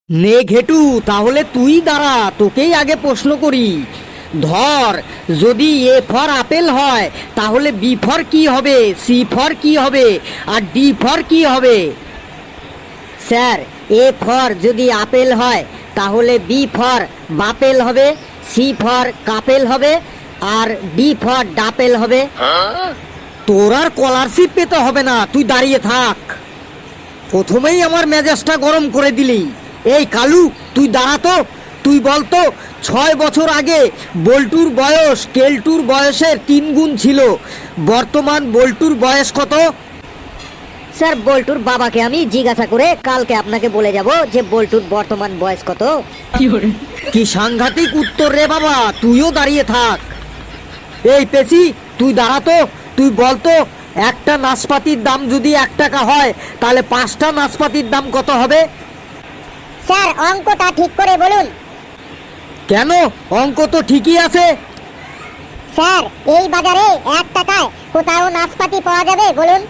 নে ঘেটু, তাহলে তুই দাঁড়া, তোকেই আগে প্রশ্ন করি। ধর, যদি এ ফর আপেল হয় তাহলে বি ফর কি হবে, সি ফর কি হবে, আর ডি ফর কি হবে? স্যার, এ ফর যদি আপেল হয় তাহলে বি ফর বাপেল হবে, সি ফর কাপেল হবে, আর ডি ফর ডাপেল হবে। তোর আর স্কলারশিপ পেতে হবে না, তুই দাঁড়িয়ে থাক। প্রথমেই আমার মেজাজটা গরম করে দিলি। এই কালু, তুই দাঁড়াতো। তুই বলতো 6 বছর আগে বল্টুর বয়স কেলটুর বয়সের 3 গুণ ছিল, বর্তমান বল্টুর বয়স কত? স্যার, বল্টুর বাবাকে আমি জিজ্ঞাসা করে কালকে আপনাকে বলে যাব যে বল্টুর বর্তমান বয়স কত। কি সাংঘাতিক উত্তর রে বাবা, তুইও দাঁড়িয়ে থাক। এই পেশি, তুই দাঁড়াতো। তুই বলতো একটা নাশপাতির দাম যদি 1 টাকা হয় তাহলে 5টা নাশপাতির দাম কত হবে? স্যার, অঙ্কটা ঠিক করে বলুন। কেন, অঙ্ক তো ঠিকই আছে। স্যার, এই বাজারে 1 টাকায় কোথাও নাশপাতি পাওয়া যাবে বলুন?